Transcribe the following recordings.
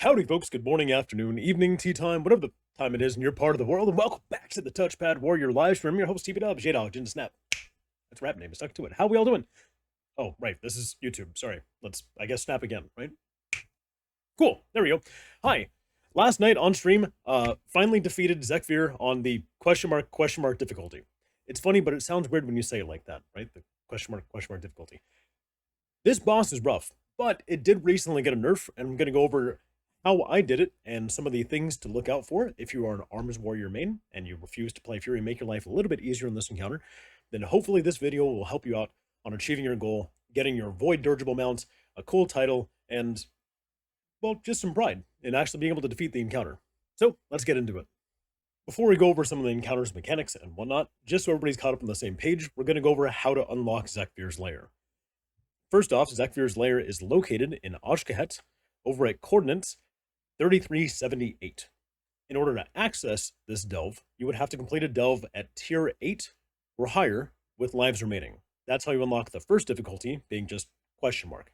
Howdy, folks. Good morning, afternoon, evening, tea time, whatever the time it is in your part of the world, and welcome back to the Touchpad Warrior live stream. Your host, TP Dubs, J-Dog, Jin Snap. That's rap name. I stuck to it. How we all doing? Oh, right. This is YouTube. Sorry. Let's, I guess, snap again, right? Cool. There we go. Hi. Last night on stream, finally defeated Zekvir on the question mark difficulty. It's funny, but it sounds weird when you say it like that, right? The question mark difficulty. This boss is rough, but it did recently get a nerf, and I'm going to go over how I did it and some of the things to look out for if you are an Arms Warrior main and you refuse to play Fury and make your life a little bit easier in this encounter. Then hopefully this video will help you out on achieving your goal, getting your Void Dirigible mount, a cool title, and, well, just some pride in actually being able to defeat the encounter. So let's get into it. Before we go over some of the encounter's mechanics and whatnot, just so everybody's caught up on the same page, we're going to go over how to unlock Zekvir's lair. First off, Zekvir's lair is located in Ashkahet over at coordinates 3378. In order to access this delve, you would have to complete a delve at tier 8 or higher with lives remaining. That's how you unlock the first difficulty, being just question mark.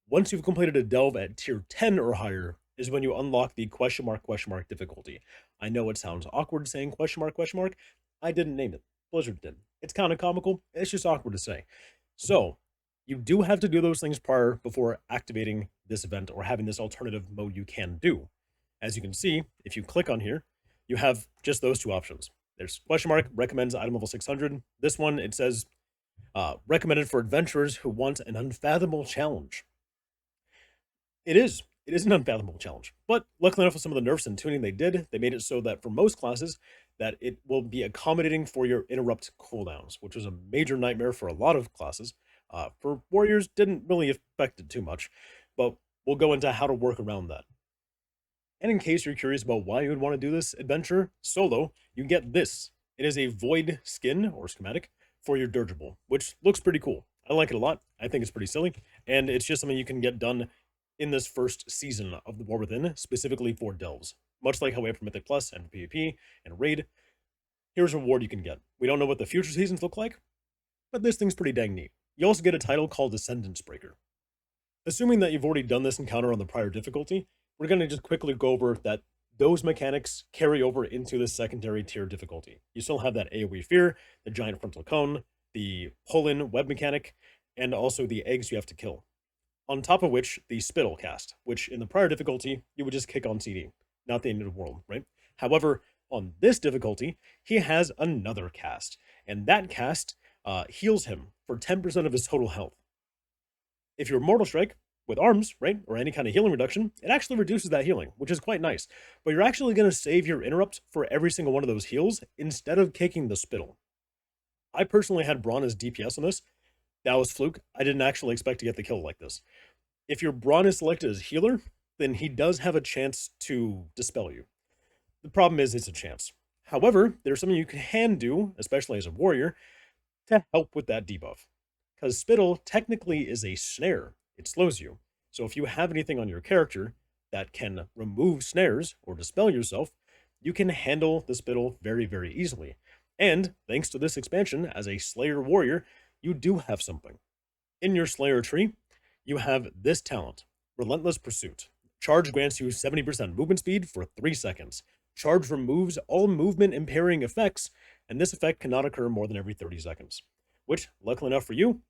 Once you've completed a delve at tier 10 or higher is when you unlock the question mark difficulty. I know it sounds awkward saying question mark. I didn't name it. Blizzard did. It's kind of comical. It's just awkward to say. So, you do have to do those things prior before activating this event or having this alternative mode you can do. As you can see, if you click on here, you have just those two options. There's question mark, recommends item level 600. This one, it says, recommended for adventurers who want an unfathomable challenge. It is an unfathomable challenge, but luckily enough with some of the nerfs and tuning they did, they made it so that for most classes, that it will be accommodating for your interrupt cooldowns, which was a major nightmare for a lot of classes. For warriors, didn't really affect it too much, but we'll go into how to work around that. And in case you're curious about why you would want to do this adventure solo, you get this. It is a void skin or schematic for your dirigible, which looks pretty cool. I like it a lot. I think it's pretty silly, and it's just something you can get done in this first season of the War Within, specifically for delves. Much like how we have for Mythic Plus and PvP and Raid, here's a reward you can get. We don't know what the future seasons look like, but this thing's pretty dang neat. You also get a title called Descendants Breaker. Assuming that you've already done this encounter on the prior difficulty, we're going to just quickly go over that those mechanics carry over into the secondary tier difficulty. You still have that AoE fear, the giant frontal cone, the pull-in web mechanic, and also the eggs you have to kill. On top of which, the spittle cast, which in the prior difficulty, you would just kick on CD. Not the end of the world, right? However, on this difficulty, he has another cast, and that cast heals him for 10% of his total health. If you're Mortal Strike with arms, right, or any kind of healing reduction, it actually reduces that healing, which is quite nice. But you're actually going to save your interrupt for every single one of those heals instead of kicking the spittle. I personally had Braun as DPS on this. That was fluke. I didn't actually expect to get the kill like this. If your Braun is selected as healer, then he does have a chance to dispel you. The problem is it's a chance. However, there's something you can do, especially as a warrior, to help with that debuff. Because spittle technically is a snare. It slows you. So if you have anything on your character that can remove snares or dispel yourself, you can handle the spittle very, very easily. And thanks to this expansion, as a Slayer warrior, you do have something. In your Slayer tree, you have this talent, Relentless Pursuit. Charge grants you 70% movement speed for 3 seconds. Charge removes all movement impairing effects, and this effect cannot occur more than every 30 seconds. Which, luckily enough for you,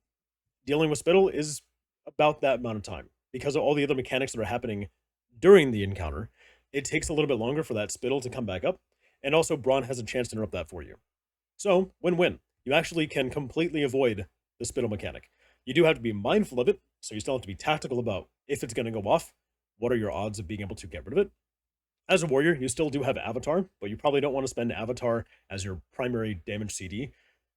dealing with spittle is about that amount of time. Because of all the other mechanics that are happening during the encounter, it takes a little bit longer for that spittle to come back up, and also Braun has a chance to interrupt that for you. So, win-win. You actually can completely avoid the spittle mechanic. You do have to be mindful of it, so you still have to be tactical about if it's going to go off, what are your odds of being able to get rid of it. As a warrior, you still do have Avatar, but you probably don't want to spend Avatar as your primary damage CD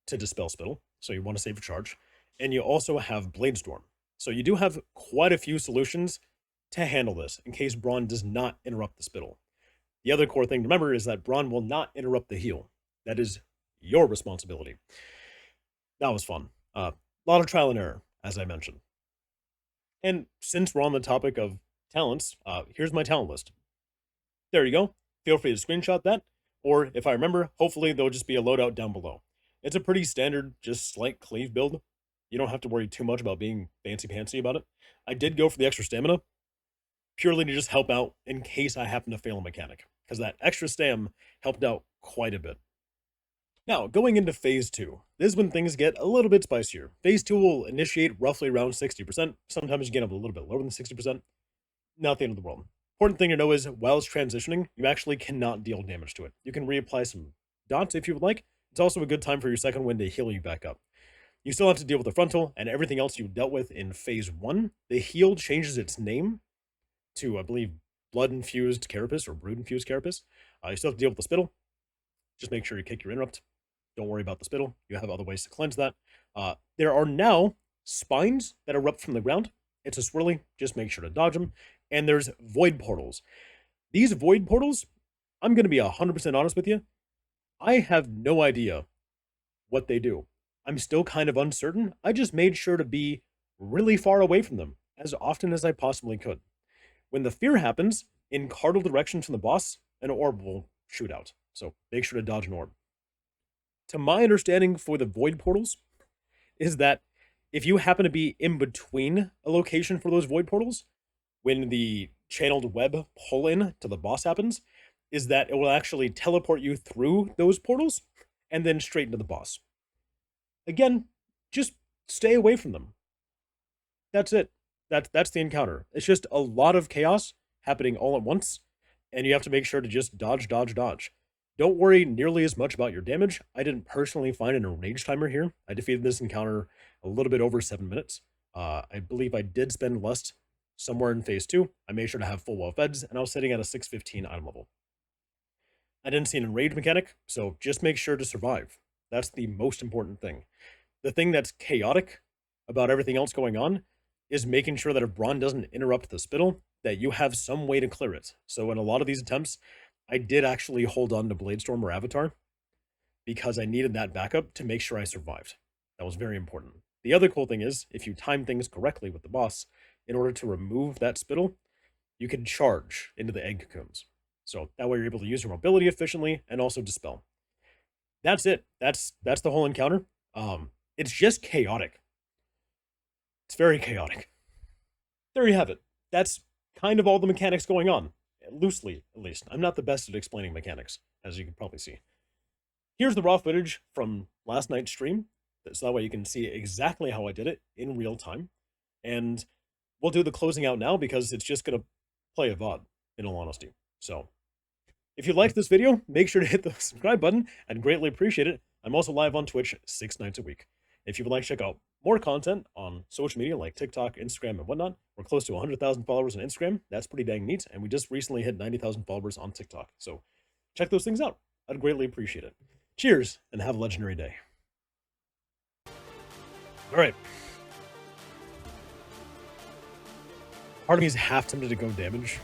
to dispel spittle, so you want to save your charge. And you also have Bladestorm. So you do have quite a few solutions to handle this in case Braun does not interrupt the spittle. The other core thing to remember is that Braun will not interrupt the heal. That is your responsibility. That was fun. A lot of trial and error, as I mentioned. And since we're on the topic of talents, here's my talent list. There you go. Feel free to screenshot that. Or if I remember, hopefully there'll just be a loadout down below. It's a pretty standard, just slight cleave build. You don't have to worry too much about being fancy-pantsy about it. I did go for the extra stamina. purely to just help out in case I happen to fail a mechanic, because that extra stam helped out quite a bit. Now, going into Phase 2, this is when things get a little bit spicier. Phase 2 will initiate roughly around 60%. Sometimes you get up a little bit lower than 60%. Not the end of the world. Important thing to know is, while it's transitioning, you actually cannot deal damage to it. You can reapply some dots if you would like. It's also a good time for your second wind to heal you back up. You still have to deal with the frontal and everything else you dealt with in Phase 1. The heal changes its name to, I believe, Blood-Infused Carapace or Brood-Infused Carapace. You still have to deal with the spittle. Just make sure you kick your interrupt. Don't worry about the spittle. You have other ways to cleanse that. There are now spines that erupt from the ground. It's a swirly. Just make sure to dodge them. And there's void portals. These void portals, I'm going to be 100% honest with you. I have no idea what they do. I'm still kind of uncertain. I just made sure to be really far away from them as often as I possibly could. When the fear happens, in cardinal direction from the boss, an orb will shoot out. So make sure to dodge an orb. To my understanding for the void portals is that if you happen to be in between a location for those void portals, when the channeled web pull-in to the boss happens, is that it will actually teleport you through those portals and then straight into the boss. Again, just stay away from them. That's it. That's the encounter. It's just a lot of chaos happening all at once, and you have to make sure to just dodge, dodge, dodge. Don't worry nearly as much about your damage. I didn't personally find an enrage timer here. I defeated this encounter a little bit over 7 minutes. I believe I did spend less somewhere in Phase 2. I made sure to have full well feds, and I was sitting at a 615 item level. I didn't see an enrage mechanic, so just make sure to survive. That's the most important thing. The thing that's chaotic about everything else going on is making sure that if Braun doesn't interrupt the spittle, that you have some way to clear it. So in a lot of these attempts, I did actually hold on to Bladestorm or Avatar because I needed that backup to make sure I survived. That was very important. The other cool thing is, if you time things correctly with the boss, in order to remove that spittle, you can charge into the egg cocoons. So that way you're able to use your mobility efficiently and also dispel. That's it. That's the whole encounter. It's just chaotic. It's very chaotic. There you have it. That's kind of all the mechanics going on. Loosely, at least. I'm not the best at explaining mechanics, as you can probably see. Here's the raw footage from last night's stream, so that way you can see exactly how I did it in real time. And we'll do the closing out now because it's just going to play a VOD, in all honesty. So, if you liked this video, make sure to hit the subscribe button. I'd greatly appreciate it. I'm also live on Twitch 6 nights a week. If you would like to check out more content on social media like TikTok, Instagram, and whatnot, we're close to 100,000 followers on Instagram. That's pretty dang neat. And we just recently hit 90,000 followers on TikTok. So check those things out. I'd greatly appreciate it. Cheers, and have a legendary day. All right. Part of me is half tempted to go damage.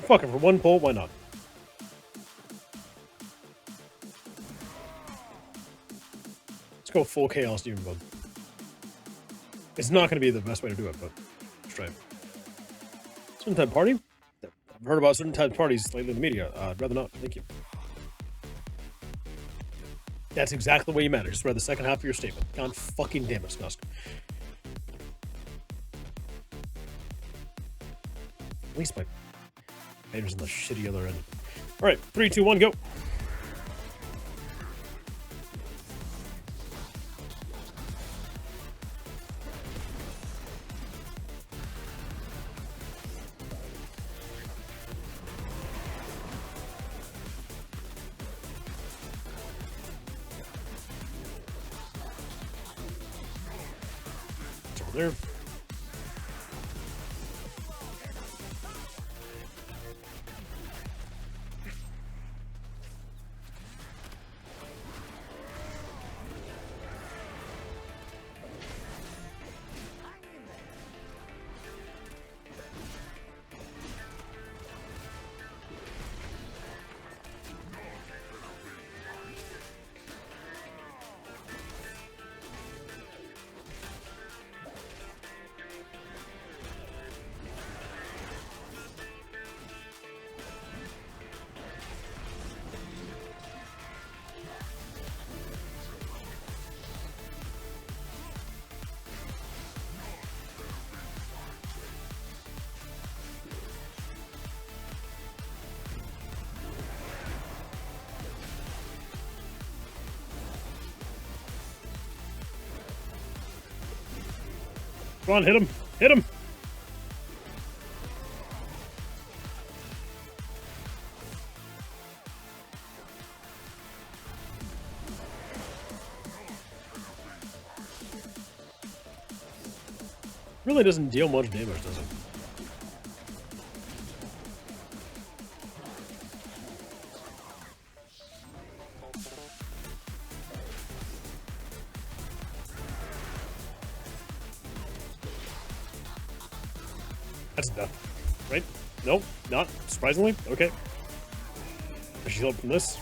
Fuck it, for one pull, why not? Let's go full Chaos Demon Bug. It's not going to be the best way to do it, but let's try it. Certain type party? I've heard about certain type of parties lately in the media. I'd rather not. Thank you. That's exactly the way you meant it. Just read the second half of your statement. God fucking damn it, Snusk. At least my Vader's on the shitty other end. Alright, 3, 2, 1, go. It's over there. Come on, hit him. Hit him. Really doesn't deal much damage, does it? That's death, right? Nope, not surprisingly. Okay. I should heal up from this.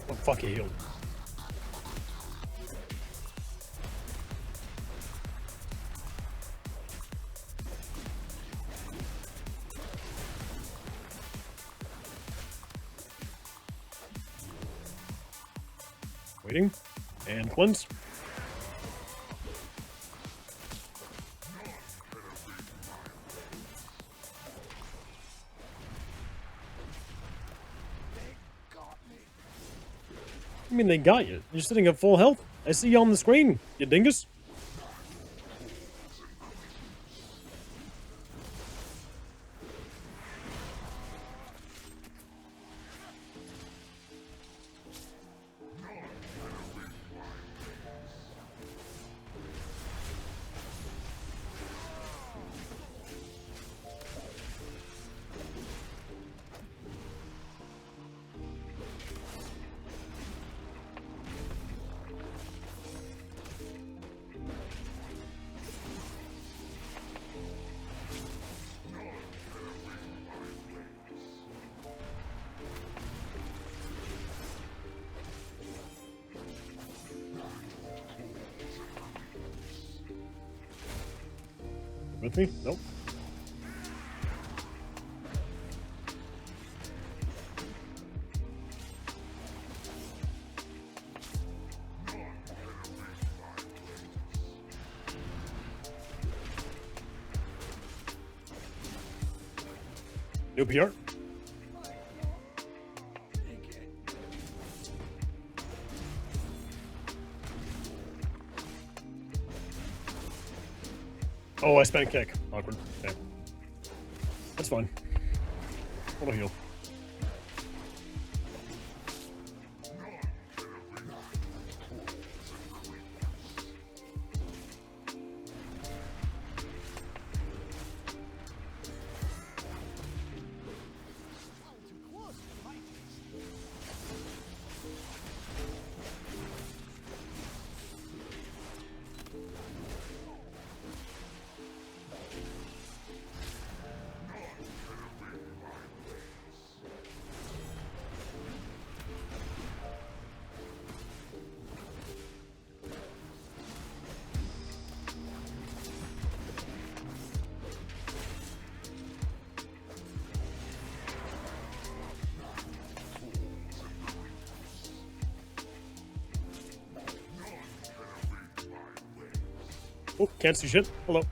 Oh, fuck, he healed. Waiting. And cleanse. I mean, they got you. You're sitting at full health. I see you on the screen, you dingus. With me? Nope. New PR. Oh, I spent a kick. Awkward. Okay. That's fine. What'll heal? Oh, can't see shit. Hello.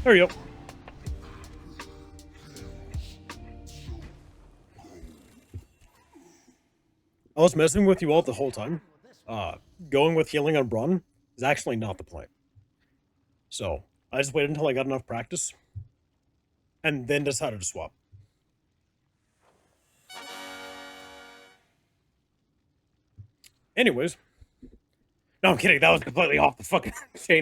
There you go. I was messing with you all the whole time. Going with healing on Braun is actually not the plan. So, I just waited until I got enough practice, and then decided to swap. Anyways, No, I'm kidding. That was completely off the fucking chain.